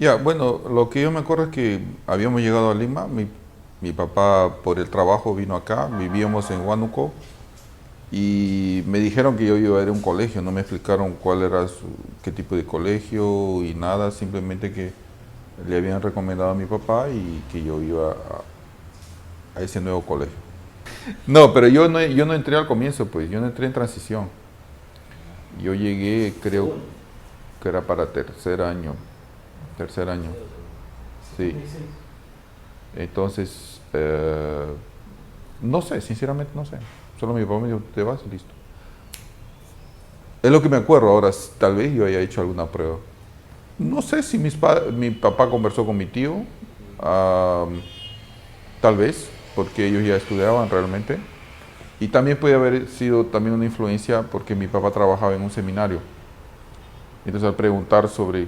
Ya, bueno, lo que yo me acuerdo es que habíamos llegado a Lima, mi papá por el trabajo vino acá, vivíamos en Huánuco y me dijeron que yo iba a ir a un colegio, no me explicaron cuál era qué tipo de colegio y nada, simplemente que le habían recomendado a mi papá y que yo iba a ese nuevo colegio. No, pero yo no entré al comienzo, pues, yo no entré en transición. Yo llegué, creo Segundo, que era para tercer año, tercero, segundo. sí. 76. Entonces, no sé, sinceramente no sé. Solo mi papá me dijo, te vas y listo. Es lo que me acuerdo ahora, tal vez yo haya hecho alguna prueba. No sé si mi papá conversó con mi tío, ah, tal vez, porque ellos ya estudiaban realmente. Y también puede haber sido también una influencia porque mi papá trabajaba en un seminario. Entonces al preguntar sobre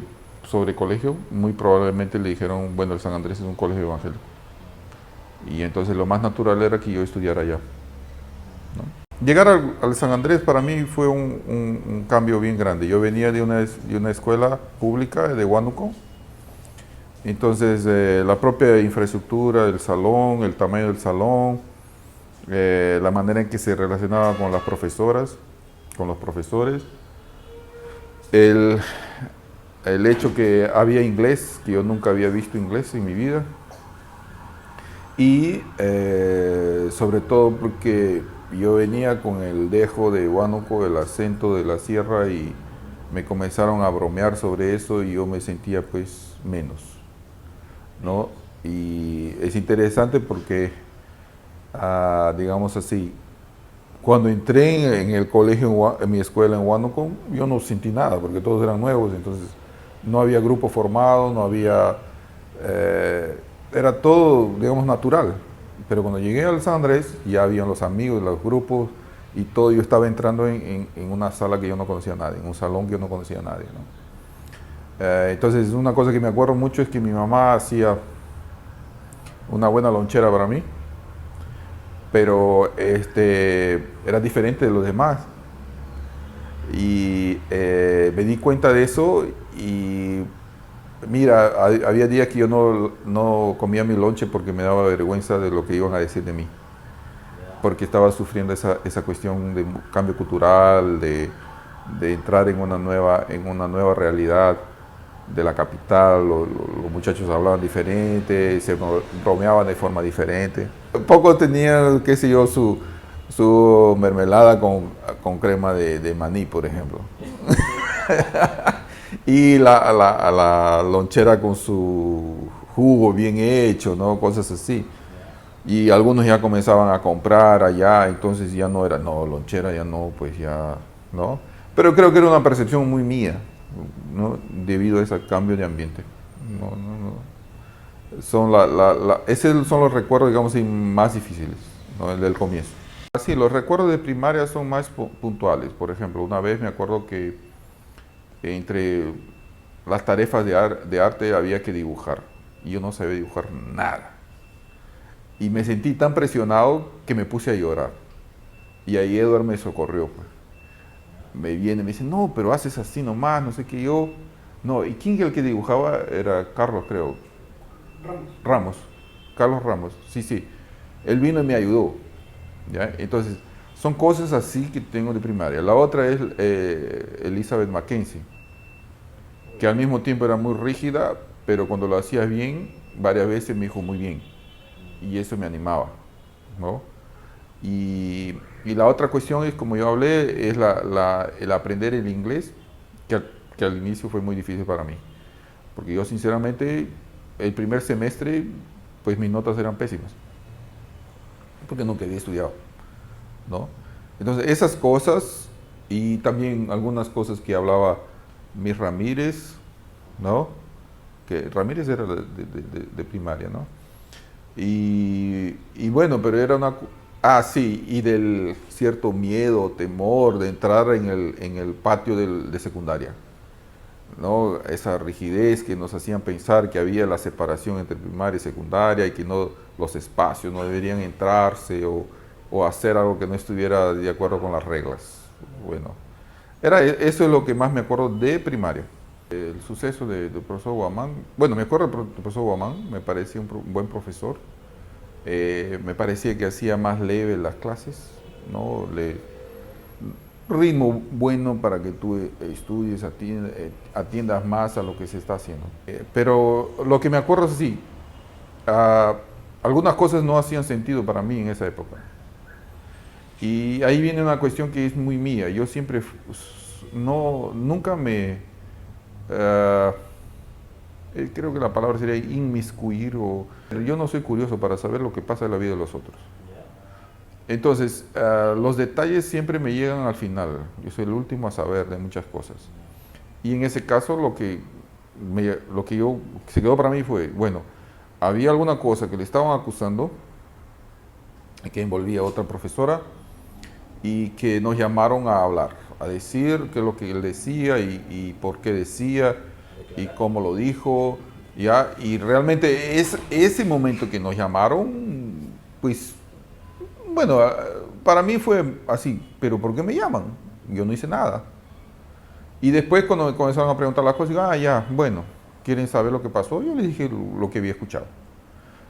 colegio, muy probablemente le dijeron, bueno, el San Andrés es un colegio evangélico. Y entonces lo más natural era que yo estudiara allá, ¿no? Llegar al San Andrés para mí fue un cambio bien grande. Yo venía de una escuela pública de Huánuco, entonces la propia infraestructura, el salón, el tamaño del salón, la manera en que se relacionaba con las profesoras, con los profesores, el, el hecho que había inglés, que yo nunca había visto inglés en mi vida, y sobre todo porque yo venía con el dejo de Huánuco, el acento de la sierra, y me comenzaron a bromear sobre eso y yo me sentía pues menos, ¿no? Y es interesante porque, digamos así, cuando entré en el colegio, en mi escuela en Huánuco, yo no sentí nada porque todos eran nuevos, entonces no había grupo formado, no había, eh, era todo, digamos, natural. Pero cuando llegué al San Andrés, ya habían los amigos, los grupos y todo. Yo estaba entrando en una sala que yo no conocía a nadie, en un salón que yo no conocía a nadie, ¿no? Entonces, una cosa que me acuerdo mucho es que mi mamá hacía una buena lonchera para mí, pero era diferente de los demás. Y me di cuenta de eso y mira, había días que yo no comía mi lonche porque me daba vergüenza de lo que iban a decir de mí, Ya. porque estaba sufriendo esa cuestión de cambio cultural, de entrar en una nueva realidad de la capital, los muchachos hablaban diferente, se bromeaban de forma diferente. Poco tenían, qué sé yo, su mermelada con crema de maní, por ejemplo. Y la lonchera con su jugo bien hecho, ¿no? Cosas así. Ya. Y algunos ya comenzaban a comprar allá, entonces ya no era, no, lonchera ya no, pues ya, ¿no? Pero creo que era una percepción muy mía, ¿no? Debido a ese cambio de ambiente. No, no, no. Esos son los recuerdos, digamos, así, más difíciles, ¿no? El del comienzo. Así, los recuerdos de primaria son más puntuales. Por ejemplo, una vez me acuerdo que entre las tarefas de arte había que dibujar. Y yo no sabía dibujar nada. Y me sentí tan presionado que me puse a llorar. Y ahí Edward me socorrió, pues. Me viene y me dice, no, pero haces así nomás, no sé qué yo. No, ¿y quién el que dibujaba? Era Carlos, creo. Ramos. Ramos. Carlos Ramos, sí, sí. Él vino y me ayudó. ¿Ya? Entonces, son cosas así que tengo de primaria. La otra es Elizabeth Mackenzie, que al mismo tiempo era muy rígida, pero cuando lo hacías bien, varias veces me dijo muy bien. Y eso me animaba, ¿no? Y la otra cuestión es, como yo hablé, es el aprender el inglés, que al inicio fue muy difícil para mí. Porque yo sinceramente, el primer semestre, pues mis notas eran pésimas, porque nunca había estudiado, ¿no? Entonces, esas cosas y también algunas cosas que hablaba Miss Ramírez, ¿no? Que Ramírez era de primaria, ¿no? Y bueno, pero era una... Ah, sí, y del cierto miedo, temor de entrar en el patio de secundaria, ¿no? Esa rigidez que nos hacían pensar que había la separación entre primaria y secundaria y que no, los espacios no deberían entrarse o hacer algo que no estuviera de acuerdo con las reglas. Bueno, eso es lo que más me acuerdo de primaria. El suceso del profesor Guamán, bueno, me acuerdo del profesor Guamán, me parecía un buen profesor, me parecía que hacía más leve las clases, ¿no? Ritmo bueno para que tú estudies, atiendas más a lo que se está haciendo. Pero lo que me acuerdo es así, ah, algunas cosas no hacían sentido para mí en esa época. Y ahí viene una cuestión que es muy mía. Yo siempre, nunca me, ah, creo que la palabra sería inmiscuir, yo no soy curioso para saber lo que pasa en la vida de los otros. Entonces, los detalles siempre me llegan al final. Yo soy el último a saber de muchas cosas. Y en ese caso, se quedó para mí fue, bueno, había alguna cosa que le estaban acusando, que envolvía a otra profesora, y que nos llamaron a hablar, a decir qué es lo que él decía y por qué decía y cómo lo dijo. ¿Ya? Y realmente ese momento que nos llamaron, pues, bueno, para mí fue así, pero ¿por qué me llaman? Yo no hice nada. Y después cuando me comenzaron a preguntar las cosas, digo, ya, bueno, ¿quieren saber lo que pasó? Yo les dije lo que había escuchado.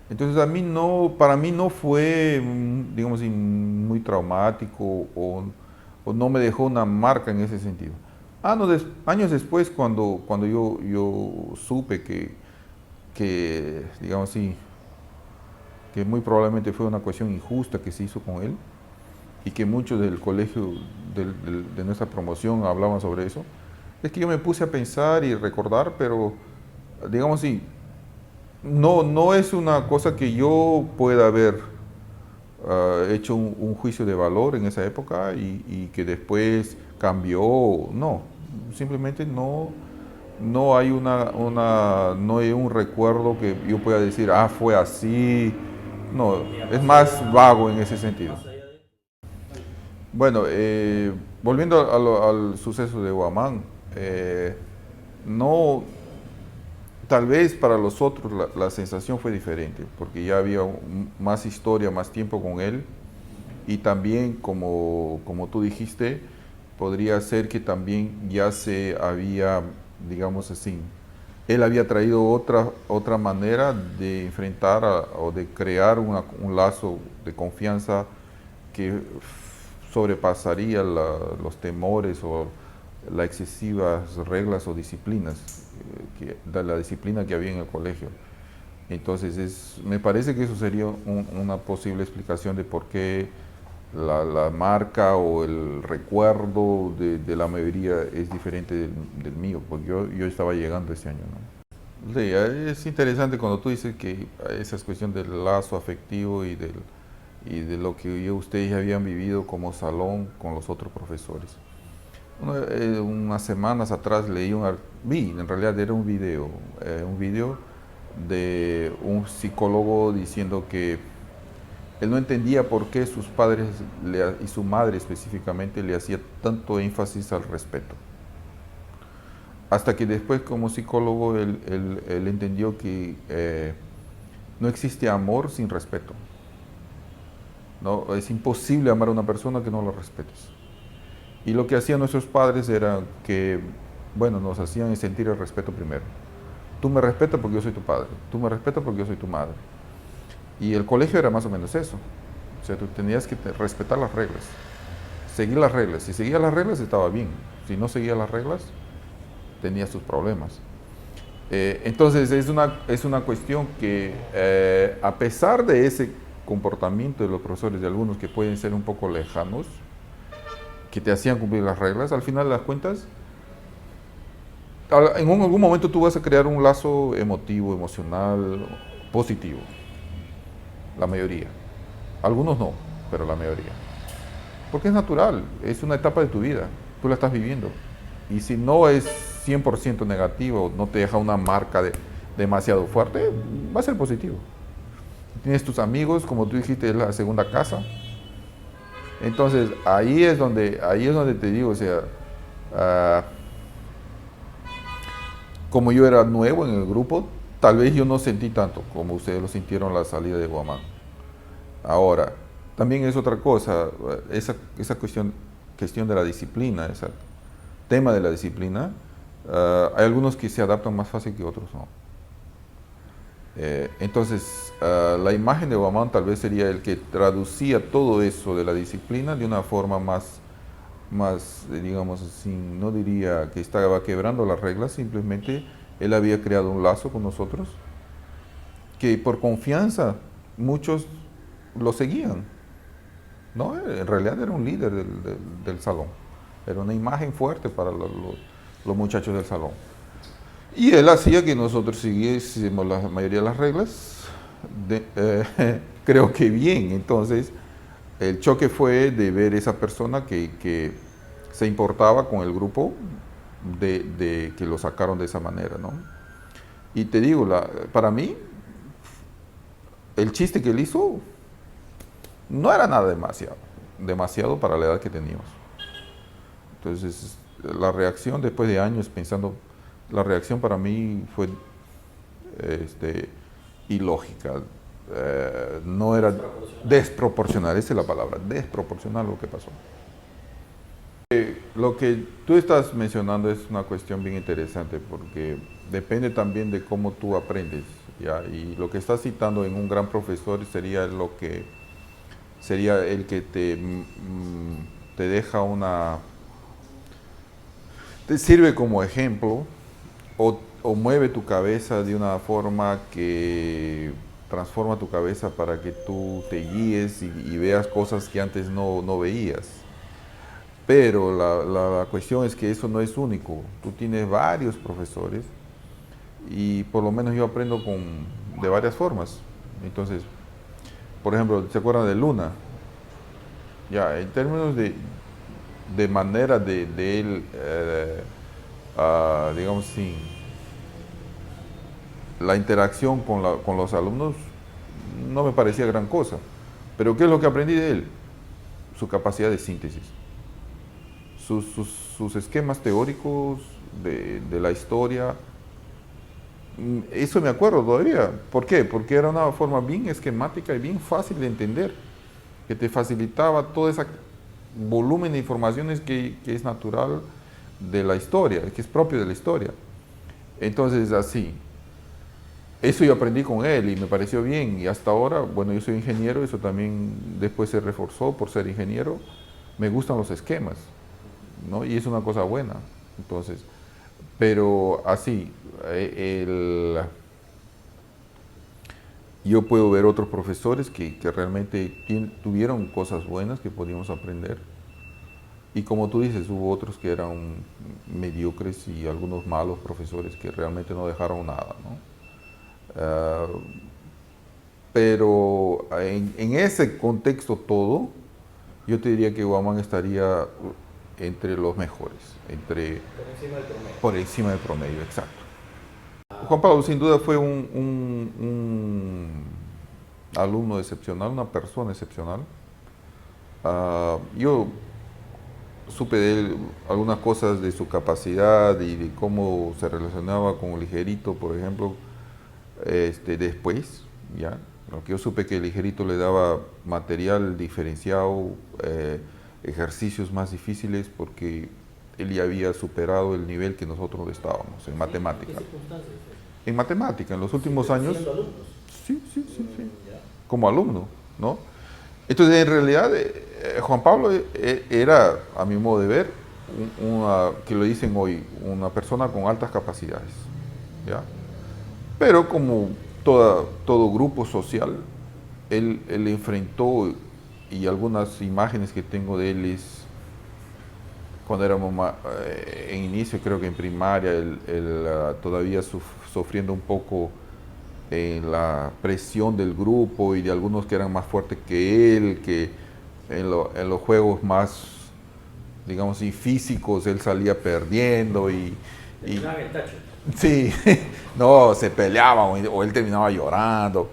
Entonces para mí no fue, digamos, muy traumático o no me dejó una marca en ese sentido. Años después, cuando yo supe digamos así, que muy probablemente fue una cuestión injusta que se hizo con él y que muchos del colegio de nuestra promoción hablaban sobre eso, es que yo me puse a pensar y recordar, pero digamos así, no es una cosa que yo pueda haber hecho un juicio de valor en esa época y que después cambió. No, simplemente no hay no hay un recuerdo que yo pueda decir, fue así. No, es más vago en ese sentido. Bueno, volviendo al suceso de Guamán, no, tal vez para los otros la sensación fue diferente, porque ya había más historia, más tiempo con él, y también, como tú dijiste, podría ser que también ya se había, digamos así, él había traído otra manera de enfrentar o de crear un lazo de confianza que sobrepasaría los temores o las excesivas reglas o disciplinas, de la disciplina que había en el colegio. Entonces, me parece que eso sería una posible explicación de por qué la marca o el recuerdo de la mayoría es diferente del mío, porque yo estaba llegando ese año, ¿no? Sí, es interesante cuando tú dices que esa es cuestión del lazo afectivo y de lo que ustedes ya habían vivido como salón con los otros profesores. Unas semanas atrás en realidad era un video de un psicólogo diciendo que él no entendía por qué sus padres y su madre específicamente le hacía tanto énfasis al respeto. Hasta que después, como psicólogo, él entendió que no existe amor sin respeto. ¿No? Es imposible amar a una persona que no la respetes. Y lo que hacían nuestros padres era que, bueno, nos hacían sentir el respeto primero. Tú me respetas porque yo soy tu padre, tú me respetas porque yo soy tu madre. Y el colegio era más o menos eso. O sea, tú tenías que respetar las reglas, seguir las reglas. Si seguías las reglas estaba bien, si no seguías las reglas tenías tus problemas. Entonces es una cuestión que a pesar de ese comportamiento de los profesores, de algunos que pueden ser un poco lejanos, que te hacían cumplir las reglas, al final de las cuentas, en algún momento tú vas a crear un lazo emotivo, emocional, positivo. La mayoría. Algunos no, pero la mayoría. Porque es natural, es una etapa de tu vida, tú la estás viviendo. Y si no es 100% negativo, no te deja una marca demasiado fuerte, va a ser positivo. Tienes tus amigos, como tú dijiste, es la segunda casa. Entonces, ahí es donde te digo, o sea, como yo era nuevo en el grupo, tal vez yo no sentí tanto como ustedes lo sintieron la salida de Guamán. Ahora, también es otra cosa, esa cuestión de la disciplina, ese tema de la disciplina, Hay algunos que se adaptan más fácil que otros no. Entonces, la imagen de Guamán tal vez sería el que traducía todo eso de la disciplina de una forma más, digamos así, no diría que estaba quebrando las reglas, simplemente él había creado un lazo con nosotros que por confianza muchos lo seguían, ¿no? En realidad era un líder del salón, era una imagen fuerte para los muchachos del salón. Y él hacía que nosotros siguiésemos la mayoría de las reglas, creo que bien. Entonces, el choque fue de ver esa persona que se importaba con el grupo, de que lo sacaron de esa manera, ¿no? Y te digo, para mí, el chiste que él hizo no era nada demasiado para la edad que teníamos. Entonces, la reacción después de años pensando, la reacción para mí fue ilógica. No era desproporcional, esa es la palabra, desproporcional lo que pasó. Lo que tú estás mencionando es una cuestión bien interesante porque depende también de cómo tú aprendes, ¿ya? Y lo que estás citando en un gran profesor sería sería el que te deja te sirve como ejemplo o mueve tu cabeza de una forma que transforma tu cabeza para que tú te guíes y veas cosas que antes no veías. Pero la cuestión es que eso no es único. Tú tienes varios profesores y por lo menos yo aprendo de varias formas. Entonces, por ejemplo, ¿se acuerdan de Luna? Ya, en términos de manera de él, digamos así, la interacción con los alumnos no me parecía gran cosa. Pero ¿qué es lo que aprendí de él? Su capacidad de síntesis. Sus esquemas teóricos de la historia. Eso me acuerdo todavía. ¿Por qué? Porque era una forma bien esquemática y bien fácil de entender, que te facilitaba todo ese volumen de informaciones que es natural de la historia, que es propio de la historia. Entonces, así, eso yo aprendí con él y me pareció bien. Y hasta ahora, bueno, yo soy ingeniero, eso también después se reforzó por ser ingeniero. Me gustan los esquemas, ¿no? Y es una cosa buena. Entonces, pero así, yo puedo ver otros profesores que realmente tuvieron cosas buenas que podíamos aprender. Y como tú dices, hubo otros que eran mediocres y algunos malos profesores que realmente no dejaron nada, ¿no? Pero en ese contexto todo, yo te diría que Guamán estaría entre los mejores, Por encima del promedio. por encima del promedio, exacto. Juan Pablo sin duda fue un alumno excepcional, una persona excepcional. Yo supe de él algunas cosas de su capacidad y de cómo se relacionaba con Ligerito, por ejemplo, después, ¿ya? Lo que yo supe que Ligerito le daba material diferenciado, ejercicios más difíciles, porque él ya había superado el nivel que nosotros estábamos en matemática. ¿En qué circunstancias? En matemática, en los últimos años, ¿Siendo alumnos? sí, Ya. como alumno, ¿no? Entonces, en realidad, Juan Pablo era, a mi modo de ver, que lo dicen hoy, una persona con altas capacidades, ¿ya? Pero como todo grupo social, él enfrentó, y algunas imágenes que tengo de él es cuando éramos en inicio, creo que en primaria, todavía sufriendo un poco la presión del grupo y de algunos que eran más fuertes que él, que en los juegos más, digamos, y físicos, él salía perdiendo y Terminaban el tacho. sí, no, se peleaban o él terminaba llorando.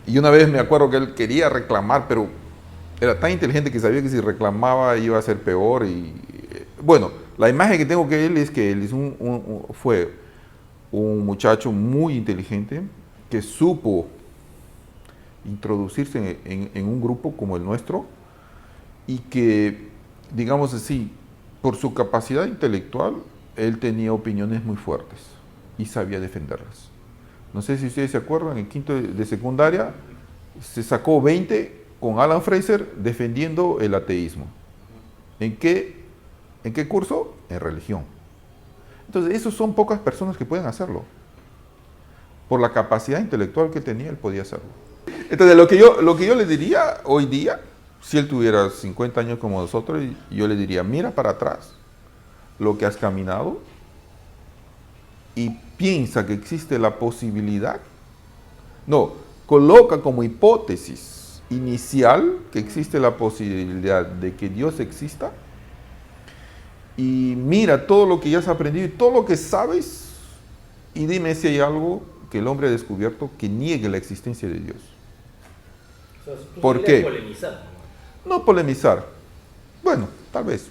Y una vez me acuerdo que él quería reclamar, pero era tan inteligente que sabía que si reclamaba iba a ser peor. Bueno, la imagen que tengo de él es que él fue un muchacho muy inteligente que supo introducirse en un grupo como el nuestro y que, digamos así, por su capacidad intelectual, él tenía opiniones muy fuertes y sabía defenderlas. No sé si ustedes se acuerdan, en quinto de secundaria se sacó 20 con Alan Fraser defendiendo el ateísmo. ¿En qué curso? En religión. Entonces, esos son pocas personas que pueden hacerlo. Por la capacidad intelectual que tenía, él podía hacerlo. Entonces, lo que yo le diría hoy día, si él tuviera 50 años como nosotros, yo le diría, mira para atrás lo que has caminado y piensa que existe la posibilidad. No, coloca como hipótesis inicial que existe la posibilidad de que Dios exista y mira todo lo que ya has aprendido y todo lo que sabes y dime si hay algo que el hombre ha descubierto que niegue la existencia de Dios. O sea, tú ¿Por querías qué? polemizar, No polemizar. Bueno, tal vez.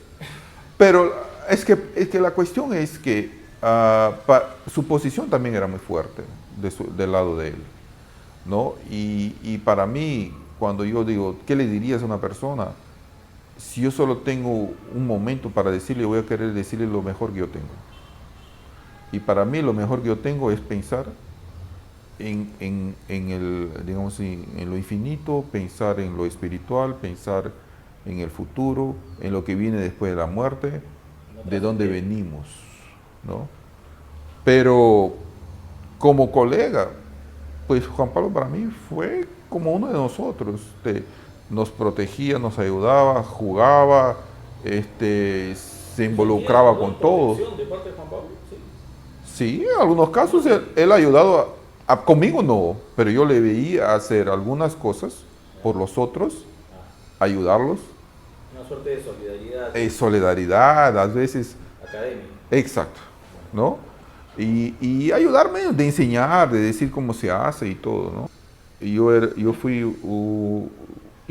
Pero es que la cuestión es que su posición también era muy fuerte del lado de él, ¿no? Y para mí, cuando yo digo, ¿qué le dirías a una persona? Si yo solo tengo un momento para decirle, voy a querer decirle lo mejor que yo tengo. Y para mí lo mejor que yo tengo es pensar digamos, en lo infinito, pensar en lo espiritual, pensar en el futuro, en lo que viene después de la muerte, de dónde venimos, ¿no? Pero como colega, pues Juan Pablo para mí fue como uno de nosotros. Nos protegía, nos ayudaba, jugaba, se involucraba con todos. ¿De parte de Juan Pablo? Sí, en algunos casos él ha ayudado, conmigo no, pero yo le veía hacer algunas cosas por los otros, ayudarlos. Una suerte de solidaridad. Solidaridad, a veces. Académica. Exacto, ¿no? Y ayudarme de enseñar, de decir cómo se hace y todo, ¿no? Y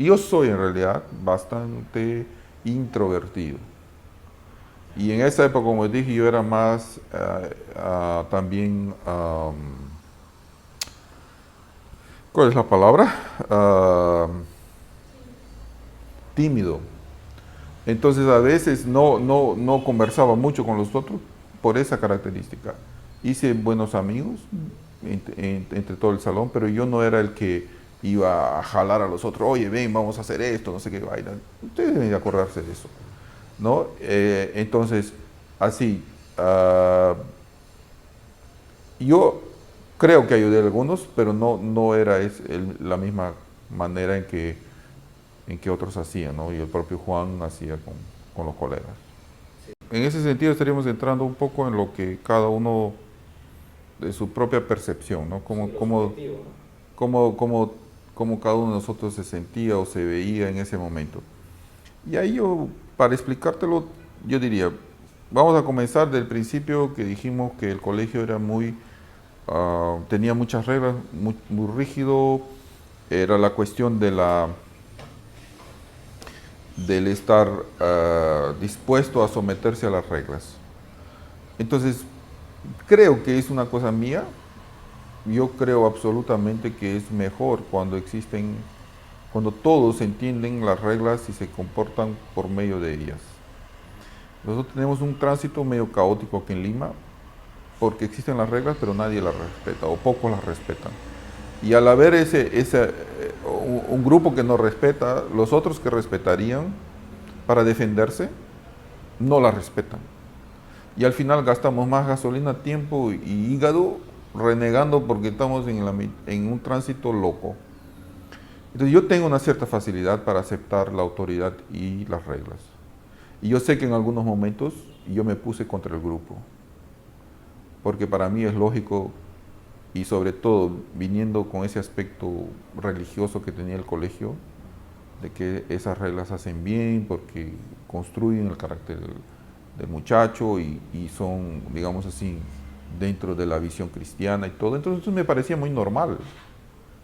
yo soy en realidad bastante introvertido. Y en esa época, como dije, yo era más también, ¿cuál es la palabra? Tímido. Entonces a veces no conversaba mucho con los otros por esa característica. Hice buenos amigos entre todo el salón, pero yo no era el que iba a jalar a los otros, oye, ven, vamos a hacer esto, no sé qué vaina. Ustedes deben de acordarse de eso, ¿no? Entonces, así, yo creo que ayudé a algunos, pero no era la misma manera en que otros hacían, ¿no? Y el propio Juan hacía con los colegas. En ese sentido estaríamos entrando un poco en lo que cada uno de su propia percepción, ¿no? Cómo cada uno de nosotros se sentía o se veía en ese momento. Y ahí yo, para explicártelo, yo diría, vamos a comenzar del principio que dijimos que el colegio era tenía muchas reglas, muy rígido, era la cuestión del estar dispuesto a someterse a las reglas. Entonces, creo que es una cosa mía. Yo creo absolutamente que es mejor cuando todos entienden las reglas y se comportan por medio de ellas. Nosotros tenemos un tránsito medio caótico aquí en Lima, porque existen las reglas, pero nadie las respeta, o pocos las respetan. Y al haber un grupo que no respeta, los otros que respetarían para defenderse, no la respetan. Y al final gastamos más gasolina, tiempo y hígado renegando porque estamos en un tránsito loco. Entonces yo tengo una cierta facilidad para aceptar la autoridad y las reglas. Y yo sé que en algunos momentos yo me puse contra el grupo, porque para mí es lógico, y sobre todo viniendo con ese aspecto religioso que tenía el colegio, de que esas reglas hacen bien porque construyen el carácter del muchacho y son, digamos así, dentro de la visión cristiana y todo. Entonces me parecía muy normal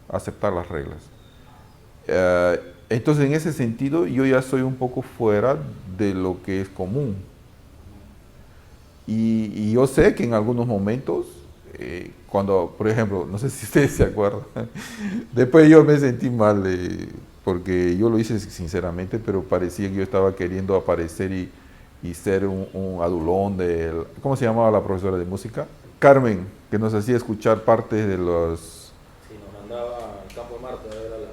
aceptar las reglas. Entonces en ese sentido yo ya soy un poco fuera de lo que es común. Y yo sé que en algunos momentos, cuando, por ejemplo, no sé si ustedes se acuerdan, después yo me sentí mal porque yo lo hice sinceramente, pero parecía que yo estaba queriendo aparecer y ser un adulón de... ¿Cómo se llamaba la profesora de música? Carmen, que nos hacía escuchar parte de los... Sí, nos mandaba al campo de Marte a ver a la...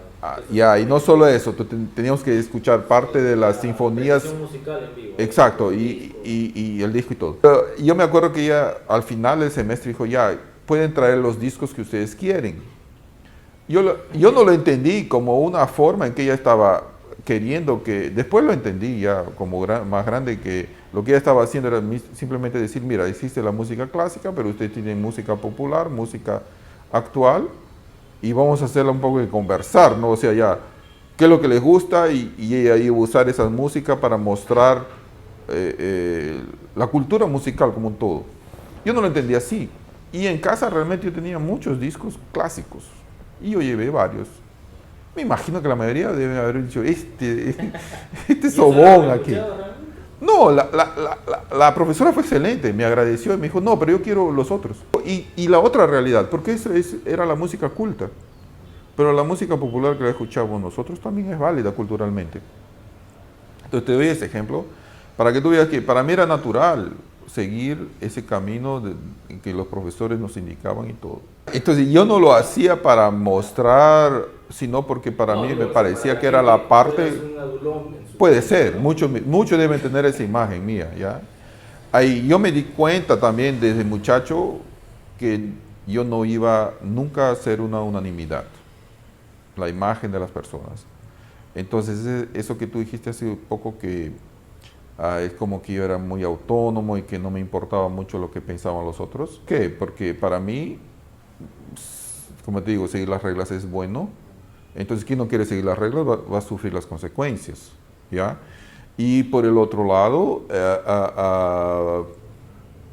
Ya, y no solo eso, teníamos que escuchar parte de las sinfonías. Musical en vivo. Exacto, y el disco y todo. Pero yo me acuerdo que ella al final del semestre dijo, ya, pueden traer los discos que ustedes quieren. Yo no lo entendí como una forma en que ella estaba queriendo que, después lo entendí ya como más grande, que lo que ella estaba haciendo era simplemente decir, mira, existe la música clásica, pero ustedes tienen música popular, música actual, y vamos a hacerla un poco de conversar, ¿no? O sea, ya, qué es lo que les gusta y ella iba a usar esa música para mostrar la cultura musical como un todo. Yo no lo entendía así. Y en casa realmente yo tenía muchos discos clásicos. Y yo llevé varios. Me imagino que la mayoría deben haber dicho, este sobón aquí. No, la profesora fue excelente, me agradeció y me dijo, no, pero yo quiero los otros. Y la otra realidad, porque eso era la música culta, pero la música popular que la escuchamos nosotros también es válida culturalmente. Entonces te doy ese ejemplo, para que tú veas que para mí era natural seguir ese camino que los profesores nos indicaban y todo. Entonces yo no lo hacía para mostrar, sino porque para mí me parecía que era la parte... Puede ser, muchos deben tener esa imagen mía, ¿ya? Ahí yo me di cuenta también desde muchacho que yo no iba nunca a ser una unanimidad, la imagen de las personas. Entonces eso que tú dijiste hace poco que es como que yo era muy autónomo y que no me importaba mucho lo que pensaban los otros. ¿Qué? Porque para mí, como te digo, seguir las reglas es bueno. Entonces, quien no quiere seguir las reglas va a sufrir las consecuencias, ¿ya? Y por el otro lado,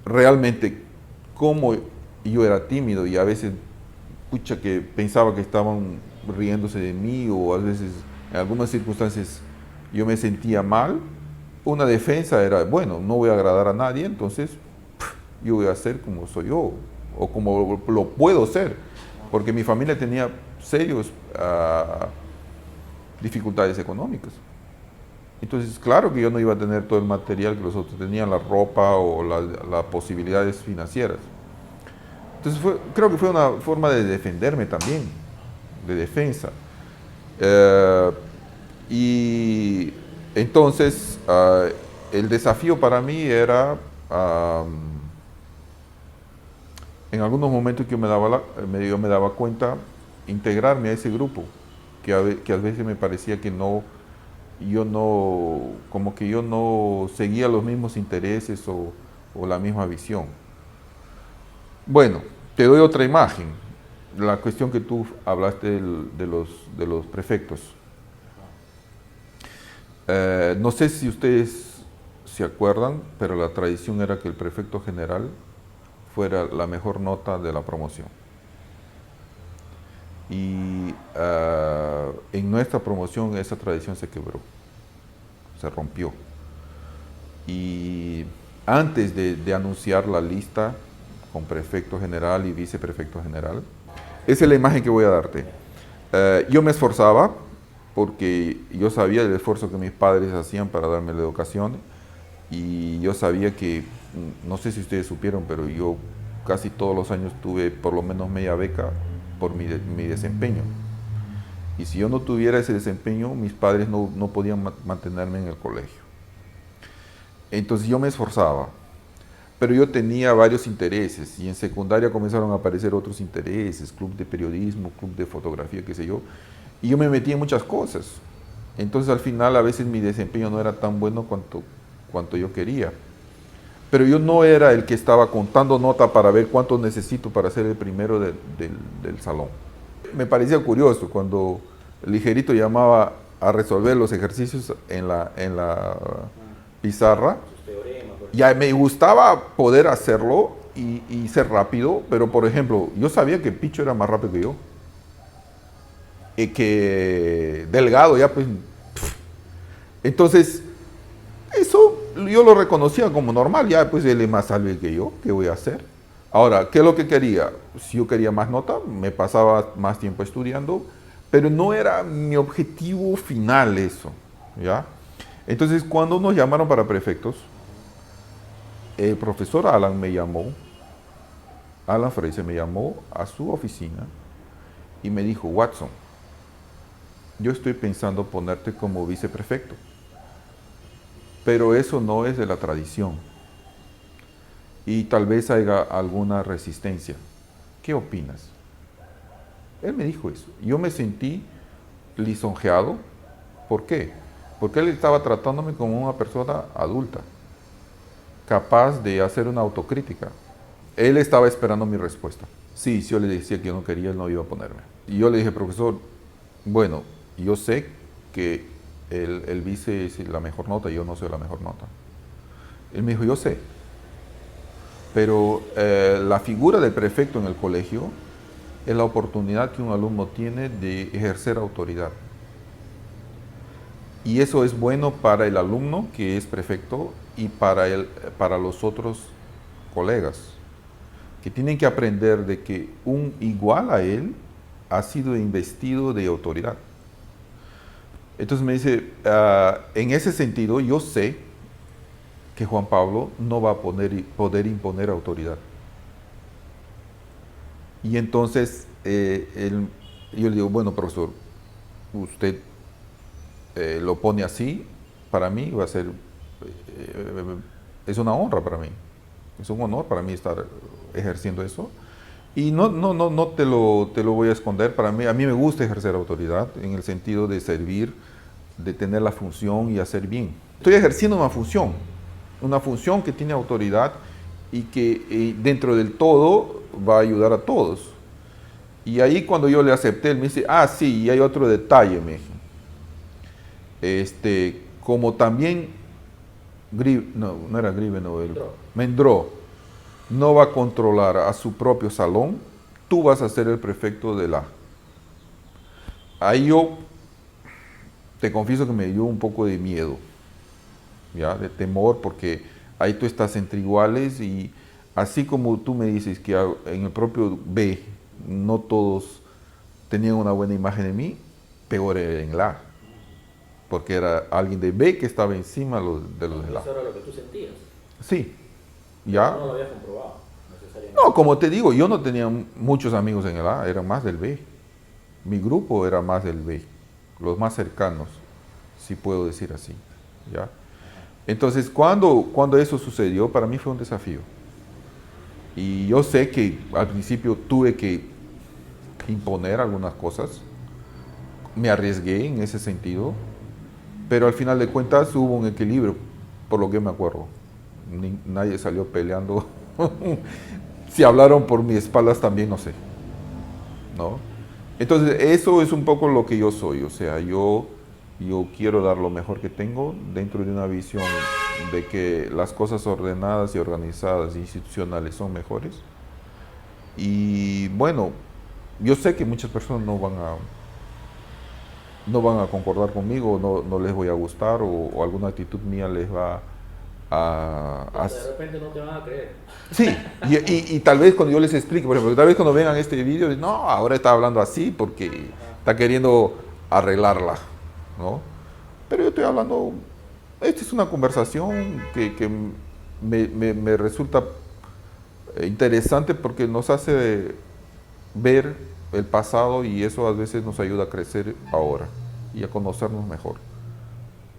realmente, como yo era tímido y a veces, pucha, que pensaba que estaban riéndose de mí o a veces, en algunas circunstancias, yo me sentía mal, una defensa era, bueno, no voy a agradar a nadie, entonces yo voy a ser como soy yo, o como lo puedo ser, porque mi familia tenía serios dificultades económicas. Entonces, claro que yo no iba a tener todo el material que los otros tenían, la ropa o las posibilidades financieras. Entonces, creo que fue una forma de defenderme también, de defensa. Y entonces, el desafío para mí era, en algunos momentos que yo me daba cuenta, integrarme a ese grupo, que a veces me parecía que como que yo no seguía los mismos intereses o la misma visión. Bueno, te doy otra imagen, la cuestión que tú hablaste de los prefectos. No sé si ustedes se acuerdan, pero la tradición era que el prefecto general fuera la mejor nota de la promoción. Y en nuestra promoción esa tradición se quebró, se rompió. Y antes de anunciar la lista con prefecto general y viceprefecto general, esa es la imagen que voy a darte. Yo me esforzaba porque yo sabía el esfuerzo que mis padres hacían para darme la educación y yo sabía que, no sé si ustedes supieron, pero yo casi todos los años tuve por lo menos media beca por mi desempeño. Y si yo no tuviera ese desempeño, mis padres no podían mantenerme en el colegio. Entonces yo me esforzaba, pero yo tenía varios intereses y en secundaria comenzaron a aparecer otros intereses, club de periodismo, club de fotografía, qué sé yo, y yo me metí en muchas cosas. Entonces al final a veces mi desempeño no era tan bueno cuanto yo quería. Pero yo no era el que estaba contando nota para ver cuánto necesito para ser el primero del salón. Me parecía curioso cuando el ligerito llamaba a resolver los ejercicios en la pizarra. Ya me gustaba poder hacerlo y ser rápido, pero por ejemplo, yo sabía que Picho era más rápido que yo. Y que Delgado ya pues... Entonces, eso yo lo reconocía como normal, ya pues él es más hábil que yo, ¿qué voy a hacer? Ahora, ¿qué es lo que quería? Si yo quería más nota, me pasaba más tiempo estudiando, pero no era mi objetivo final eso, ¿ya? Entonces, cuando nos llamaron para prefectos, el profesor Alan me llamó, Alan Fraser me llamó a su oficina y me dijo, Watson, yo estoy pensando ponerte como viceprefecto, pero eso no es de la tradición y tal vez haya alguna resistencia. ¿Qué opinas? Él me dijo eso. Yo me sentí lisonjeado. ¿Por qué? Porque él estaba tratándome como una persona adulta, capaz de hacer una autocrítica. Él estaba esperando mi respuesta. Sí, si yo le decía que yo no quería, él no iba a ponerme. Y yo le dije, profesor, bueno, yo sé que el vice es la mejor nota, yo no soy la mejor nota. Él me dijo, yo sé, pero la figura del prefecto en el colegio es la oportunidad que un alumno tiene de ejercer autoridad. Y eso es bueno para el alumno que es prefecto y para los otros colegas, que tienen que aprender de que un igual a él ha sido investido de autoridad. Entonces me dice, en ese sentido yo sé que Juan Pablo no va a poder imponer autoridad. Y entonces yo le digo, bueno, profesor, usted lo pone así, para mí va a ser, es una honra para mí, es un honor para mí estar ejerciendo eso. Y no te lo voy a esconder, a mí me gusta ejercer autoridad en el sentido de servir, de tener la función y hacer bien. Estoy ejerciendo una función que tiene autoridad y que dentro del todo va a ayudar a todos. Y ahí cuando yo le acepté, él me dice, sí, y hay otro detalle, me dijo. Como también no era Grieve, no, Mendró no va a controlar a su propio salón, tú vas a ser el prefecto de la. Ahí yo te confieso que me dio un poco de miedo, ¿ya? De temor, porque ahí tú estás entre iguales y así como tú me dices que en el propio B no todos tenían una buena imagen de mí, peor era en la, porque era alguien de B que estaba encima de los de la. Eso era lo que tú sentías. Sí, ya. No lo habías comprobado, necesariamente. No, como te digo, yo no tenía muchos amigos en el A, eran más del B. Mi grupo era más del B, los más cercanos, si puedo decir así, ¿ya? Entonces, cuando eso sucedió, para mí fue un desafío. Y yo sé que al principio tuve que imponer algunas cosas, me arriesgué en ese sentido, pero al final de cuentas hubo un equilibrio, por lo que me acuerdo. Nadie salió peleando. Si hablaron por mis espaldas también, no sé, ¿no? Entonces, eso es un poco lo que yo soy, o sea, yo quiero dar lo mejor que tengo dentro de una visión de que las cosas ordenadas y organizadas e institucionales son mejores. Y bueno, yo sé que muchas personas no van a concordar conmigo, no les voy a gustar o alguna actitud mía les va De repente no te van a creer. Sí, y tal vez cuando yo les explique, por ejemplo, tal vez cuando vengan este video, no, ahora está hablando así porque está queriendo arreglarla, ¿no? Pero yo estoy hablando, esta es una conversación que me resulta interesante porque nos hace ver el pasado y eso a veces nos ayuda a crecer ahora y a conocernos mejor.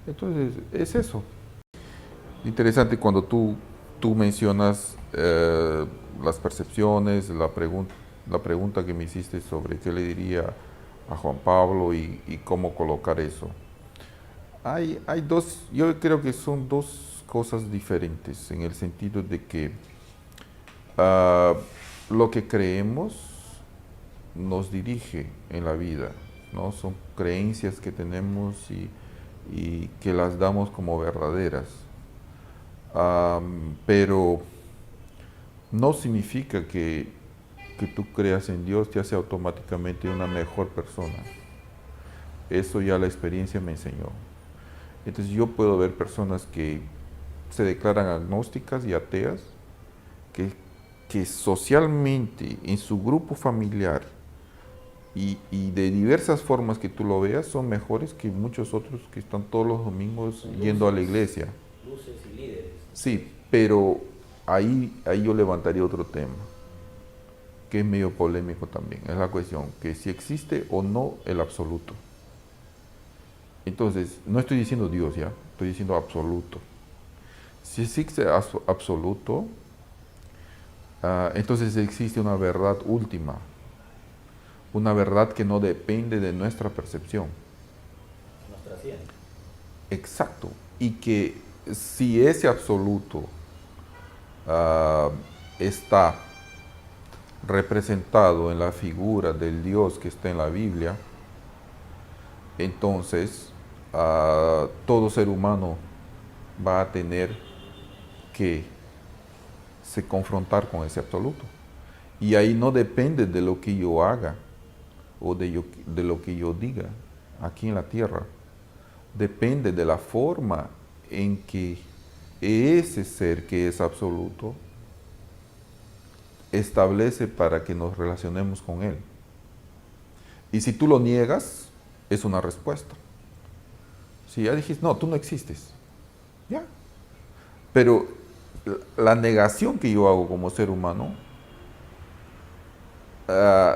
Entonces, es eso. Interesante cuando tú mencionas las percepciones, la pregunta que me hiciste sobre qué le diría a Juan Pablo y cómo colocar eso. Hay dos, yo creo que son dos cosas diferentes en el sentido de que lo que creemos nos dirige en la vida, ¿no? Son creencias que tenemos y que las damos como verdaderas. Pero no significa que tú creas en Dios te hace automáticamente una mejor persona. Eso ya la experiencia me enseñó. Entonces yo puedo ver personas que se declaran agnósticas y ateas, que socialmente, en su grupo familiar y de diversas formas que tú lo veas, son mejores que muchos otros que están todos los domingos yendo a la iglesia. Luces y líderes. Sí, pero ahí yo levantaría otro tema, que es medio polémico también. Es la cuestión que si existe o no el absoluto. Entonces, no estoy diciendo Dios ya, estoy diciendo absoluto. Si existe absoluto, entonces existe una verdad última, una verdad que no depende de nuestra percepción. Nos trasciende. Exacto. Y que si ese absoluto está representado en la figura del Dios que está en la Biblia, entonces todo ser humano va a tener que se confrontar con ese absoluto. Y ahí no depende de lo que yo haga o de lo que yo diga aquí en la tierra. Depende de la forma en que ese ser que es absoluto establece para que nos relacionemos con él. Y si tú lo niegas, es una respuesta. Si ya dijiste, no, tú no existes, ya. Pero la negación que yo hago como ser humano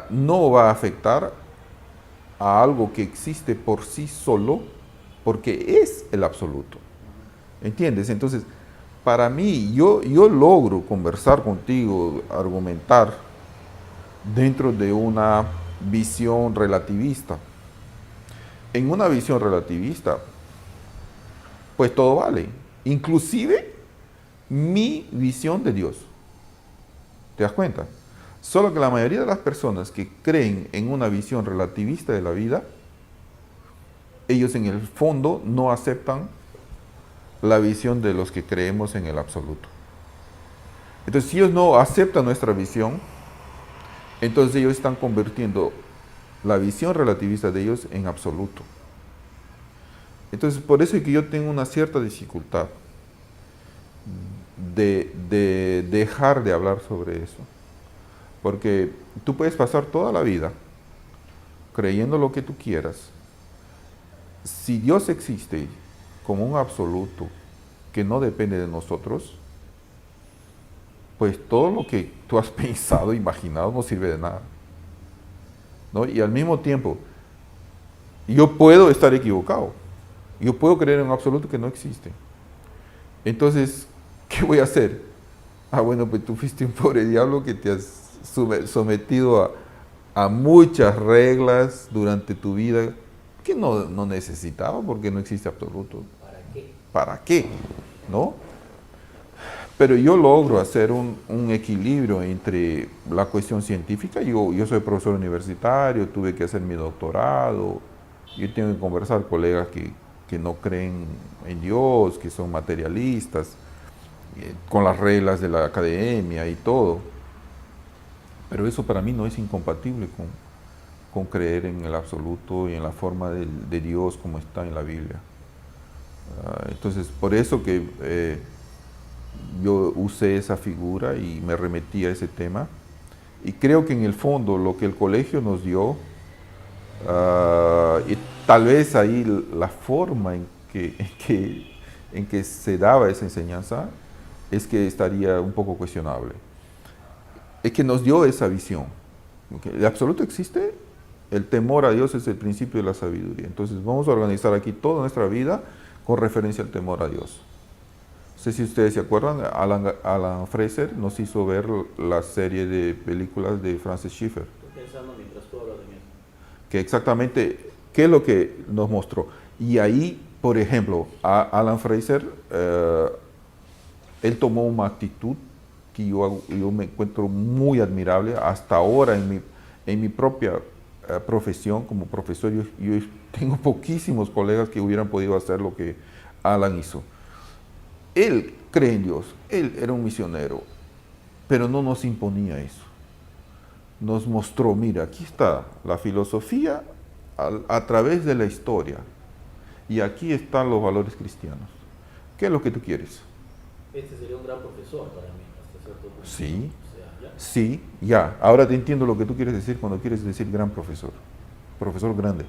no va a afectar a algo que existe por sí solo, porque es el absoluto. ¿Entiendes? Entonces, para mí, yo logro conversar contigo, argumentar dentro de una visión relativista. En una visión relativista, pues todo vale, inclusive mi visión de Dios. ¿Te das cuenta? Solo que la mayoría de las personas que creen en una visión relativista de la vida, ellos en el fondo no aceptan la visión de los que creemos en el absoluto. Entonces, si ellos no aceptan nuestra visión, entonces ellos están convirtiendo la visión relativista de ellos en absoluto. Entonces, por eso es que yo tengo una cierta dificultad de dejar de hablar sobre eso. Porque tú puedes pasar toda la vida creyendo lo que tú quieras. Si Dios existe como un absoluto que no depende de nosotros, pues todo lo que tú has pensado, imaginado, no sirve de nada, ¿no? Y al mismo tiempo, yo puedo estar equivocado. Yo puedo creer en un absoluto que no existe. Entonces, ¿qué voy a hacer? Bueno, pues tú fuiste un pobre diablo que te has sometido a muchas reglas durante tu vida que no necesitaba porque no existe absoluto. ¿Para qué? ¿Para qué? ¿No? Pero yo logro hacer un equilibrio entre la cuestión científica. Yo soy profesor universitario, tuve que hacer mi doctorado. Yo tengo que conversar con colegas que no creen en Dios, que son materialistas, con las reglas de la academia y todo. Pero eso para mí no es incompatible con creer en el absoluto y en la forma de Dios como está en la Biblia. Entonces, por eso que yo usé esa figura y me remetí a ese tema. Y creo que en el fondo lo que el colegio nos dio, y tal vez ahí la forma en que se daba esa enseñanza, es que estaría un poco cuestionable. Es que nos dio esa visión. ¿El absoluto existe? El temor a Dios es el principio de la sabiduría. Entonces vamos a organizar aquí toda nuestra vida con referencia al temor a Dios. No sé si ustedes se acuerdan, Alan Fraser nos hizo ver la serie de películas de Francis Schaeffer. Estoy pensando mientras tú hablas de mí. Que exactamente, ¿qué es lo que nos mostró? Y ahí, por ejemplo, Alan Fraser, él tomó una actitud que yo me encuentro muy admirable. Hasta ahora en mi propia profesión como profesor, yo tengo poquísimos colegas que hubieran podido hacer lo que Alan hizo. Él cree en Dios, él era un misionero, pero no nos imponía eso. Nos mostró, mira, aquí está la filosofía a través de la historia y aquí están los valores cristianos. ¿Qué es lo que tú quieres? Este sería un gran profesor para mí, hasta cierto punto. Sí, O sea, ya. sí, ya. Ahora te entiendo lo que tú quieres decir cuando quieres decir gran profesor, profesor grande,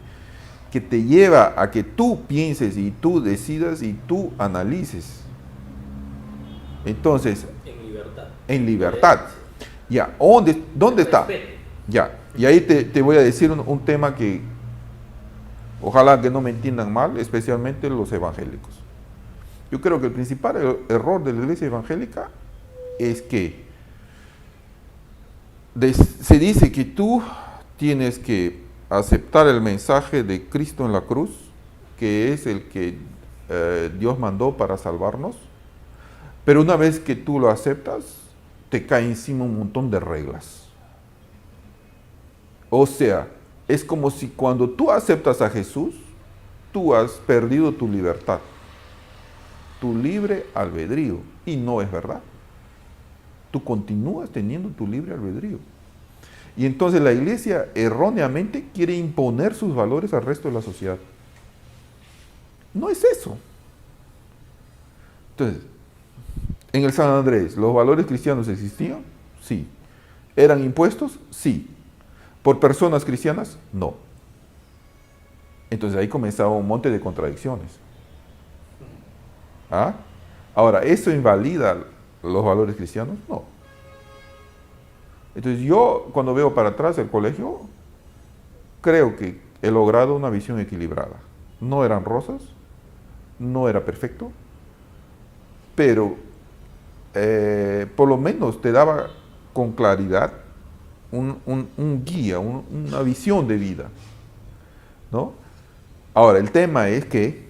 que te lleva a que tú pienses y tú decidas y tú analices. Entonces, En libertad. en libertad. Ya, ¿dónde está? Respeto. Ya, y ahí te voy a decir un tema que ojalá que no me entiendan mal, especialmente los evangélicos. Yo creo que el principal error de la iglesia evangélica es que se dice que tú tienes que aceptar el mensaje de Cristo en la cruz, que es el que Dios mandó para salvarnos, pero una vez que tú lo aceptas, te cae encima un montón de reglas. O sea, es como si cuando tú aceptas a Jesús, tú has perdido tu libertad, tu libre albedrío, y no es verdad. Tú continúas teniendo tu libre albedrío. Y entonces la iglesia erróneamente quiere imponer sus valores al resto de la sociedad. No es eso. Entonces, en el San Andrés, ¿los valores cristianos existían? Sí. ¿Eran impuestos? Sí. ¿Por personas cristianas? No. Entonces ahí comenzaba un monte de contradicciones. ¿Ah? Ahora, ¿eso invalida los valores cristianos? No. Entonces yo, cuando veo para atrás el colegio, creo que he logrado una visión equilibrada. No eran rosas, no era perfecto, pero por lo menos te daba con claridad un guía, una visión de vida, ¿no? Ahora, el tema es que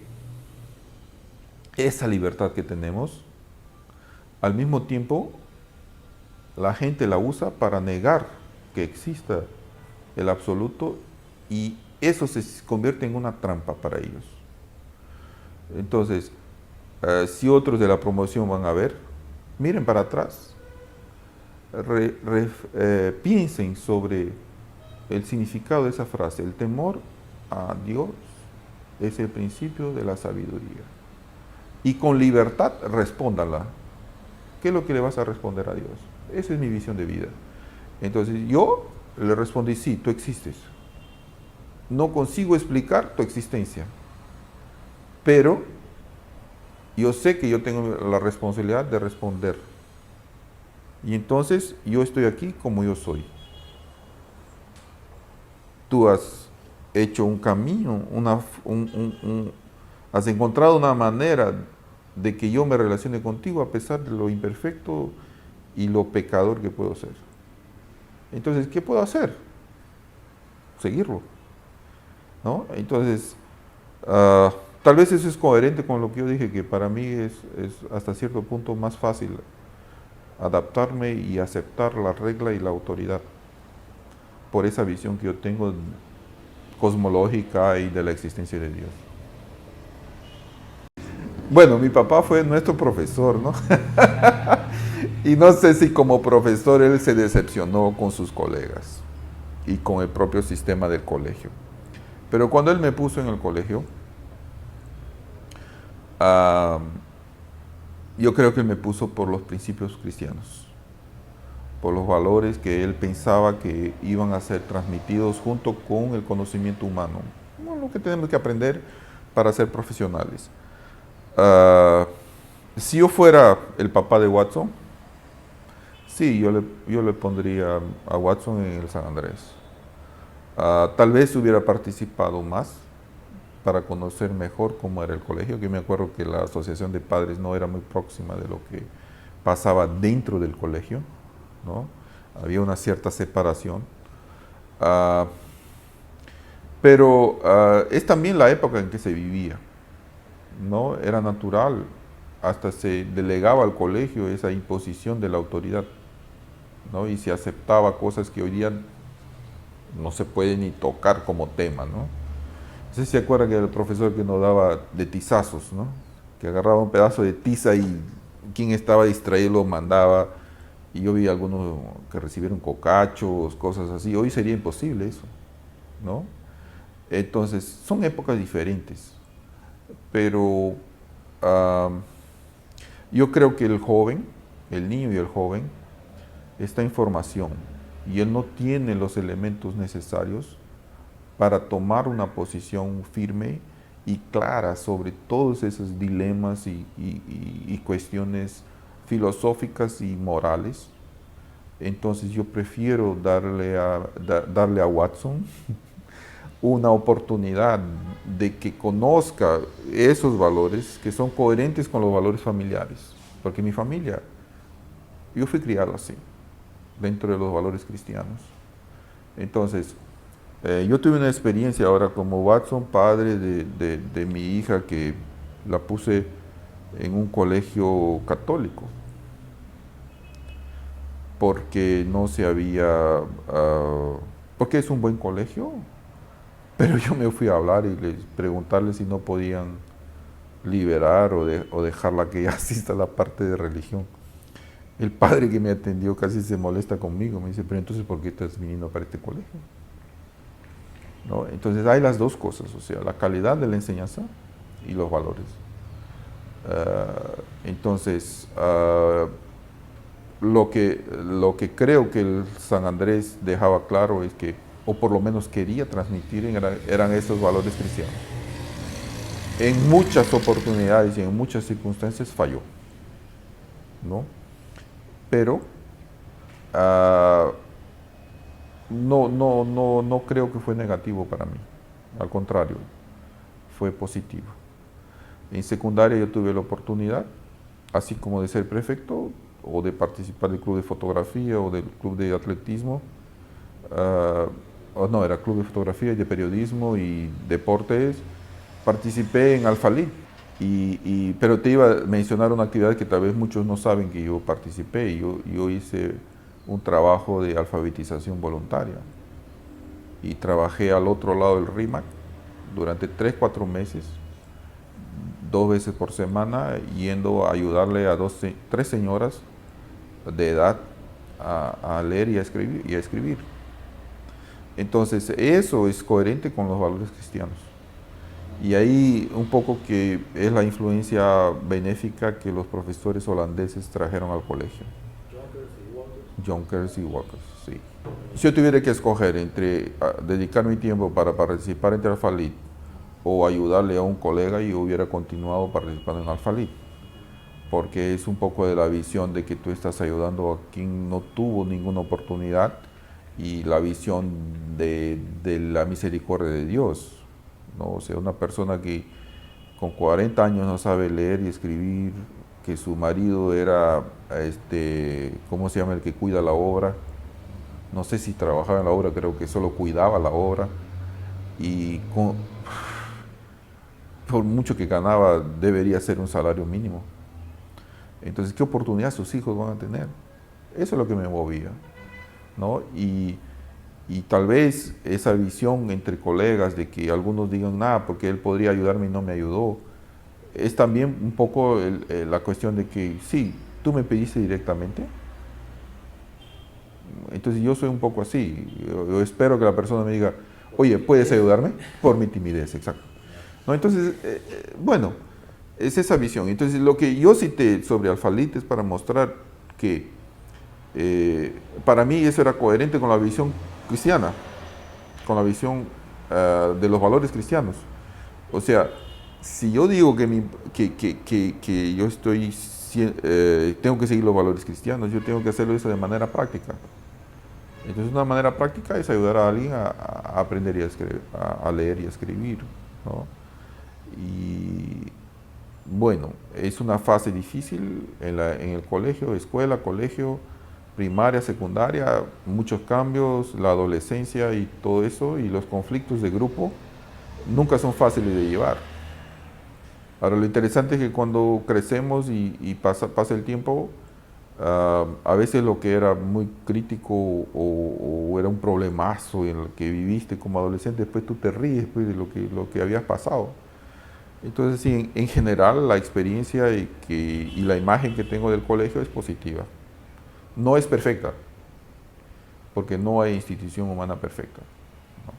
esa libertad que tenemos, al mismo tiempo, la gente la usa para negar que exista el absoluto y eso se convierte en una trampa para ellos. Entonces, si otros de la promoción van a ver, miren para atrás, piensen sobre el significado de esa frase. El temor a Dios es el principio de la sabiduría. Y con libertad respóndala. ¿Qué es lo que le vas a responder a Dios? Esa es mi visión de vida. Entonces yo le respondí, sí, tú existes. No consigo explicar tu existencia, pero yo sé que yo tengo la responsabilidad de responder. Y entonces yo estoy aquí como yo soy. Tú has hecho un camino, has encontrado una manera de que yo me relacione contigo a pesar de lo imperfecto y lo pecador que puedo ser. Entonces, ¿qué puedo hacer? Seguirlo, ¿no? Entonces, tal vez eso es coherente con lo que yo dije, que para mí es hasta cierto punto más fácil adaptarme y aceptar la regla y la autoridad por esa visión que yo tengo cosmológica y de la existencia de Dios. Bueno, mi papá fue nuestro profesor, ¿no? Y no sé si como profesor él se decepcionó con sus colegas y con el propio sistema del colegio. Pero cuando él me puso en el colegio, yo creo que él me puso por los principios cristianos, por los valores que él pensaba que iban a ser transmitidos junto con el conocimiento humano, lo que tenemos que aprender para ser profesionales. Si yo fuera el papá de Watson, sí, yo le pondría a Watson en el San Andrés. Tal vez hubiera participado más para conocer mejor cómo era el colegio, que me acuerdo que la asociación de padres no era muy próxima de lo que pasaba dentro del colegio, ¿no? Había una cierta separación. Pero es también la época en que se vivía, ¿no? Era natural, hasta se delegaba al colegio esa imposición de la autoridad, ¿no? Y se aceptaba cosas que hoy día no se puede ni tocar como tema, ¿no? No sé si se acuerdan que era el profesor que nos daba de tizazos, ¿no? Que agarraba un pedazo de tiza y quien estaba distraído lo mandaba. Y yo vi algunos que recibieron cocachos, cosas así. Hoy sería imposible eso, ¿no? Entonces, son épocas diferentes. Pero yo creo que el joven, el niño y el joven, está en formación y él no tiene los elementos necesarios para tomar una posición firme y clara sobre todos esos dilemas y cuestiones filosóficas y morales. Entonces yo prefiero darle a Watson una oportunidad de que conozca esos valores que son coherentes con los valores familiares. Porque mi familia, yo fui criado así, dentro de los valores cristianos. Entonces, yo tuve una experiencia ahora como Watson, padre de mi hija, que la puse en un colegio católico, porque no se había, porque es un buen colegio, pero yo me fui a hablar y preguntarles si no podían liberar o dejarla que ella asista a la parte de religión. El padre que me atendió casi se molesta conmigo, me dice, pero entonces ¿por qué estás viniendo para este colegio? ¿No? Entonces hay las dos cosas, o sea, la calidad de la enseñanza y los valores. Entonces, lo que creo que el San Andrés dejaba claro es que, o por lo menos quería transmitir, eran estos valores cristianos. En muchas oportunidades y en muchas circunstancias falló, ¿no? Pero no creo que fue negativo para mí, al contrario, fue positivo. En secundaria yo tuve la oportunidad, así como de ser prefecto, o de participar del club de fotografía o del club de atletismo, o no, era club de fotografía y de periodismo y deportes. Participé en Alfalit, pero te iba a mencionar una actividad que tal vez muchos no saben que yo participé. Yo hice un trabajo de alfabetización voluntaria y trabajé al otro lado del RIMAC durante 3-4 meses, 2 veces por semana, yendo a ayudarle a 3 señoras de edad a leer y a escribir. Entonces, eso es coherente con los valores cristianos. Y ahí un poco que es la influencia benéfica que los profesores holandeses trajeron al colegio. Jonkers y Walkers, sí. Si yo tuviera que escoger entre dedicar mi tiempo para participar en Alfalit o ayudarle a un colega, yo hubiera continuado participando en Alfalit, porque es un poco de la visión de que tú estás ayudando a quien no tuvo ninguna oportunidad y la visión de la misericordia de Dios, ¿no? O sea, una persona que con 40 años no sabe leer y escribir, que su marido era, ¿cómo se llama? El que cuida la obra. No sé si trabajaba en la obra, creo que solo cuidaba la obra. Y por mucho que ganaba, debería ser un salario mínimo. Entonces, ¿qué oportunidad sus hijos van a tener? Eso es lo que me movía, ¿no? Y tal vez esa visión entre colegas de que algunos digan, nada, porque él podría ayudarme y no me ayudó, es también un poco la cuestión de que, sí, tú me pediste directamente, entonces yo soy un poco así, yo espero que la persona me diga, oye, ¿puedes ayudarme? Por mi timidez, exacto. ¿No? Entonces, bueno, es esa visión. Entonces, lo que yo cité sobre Alfalit es para mostrar que para mí eso era coherente con la visión cristiana, con la visión de los valores cristianos. O sea, si yo digo que yo tengo que seguir los valores cristianos, yo tengo que hacerlo eso de manera práctica. Entonces, una manera práctica es ayudar a alguien a aprender y a, escribir, a leer y a escribir, ¿no? Y bueno, es una fase difícil en el colegio, escuela, colegio, primaria, secundaria, muchos cambios, la adolescencia y todo eso, y los conflictos de grupo nunca son fáciles de llevar. Ahora, lo interesante es que cuando crecemos y pasa el tiempo, a veces lo que era muy crítico o era un problemazo en el que viviste como adolescente, después tú te ríes pues, de lo que habías pasado. Entonces, sí, en general, la experiencia y la imagen que tengo del colegio es positiva. No es perfecta, porque no hay institución humana perfecta, ¿no?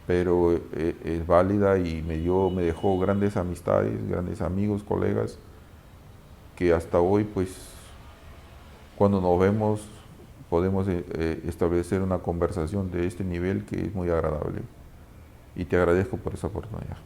Pero es válida y me dejó grandes amistades, grandes amigos, colegas, que hasta hoy, pues, cuando nos vemos, podemos establecer una conversación de este nivel que es muy agradable. Y te agradezco por esa oportunidad.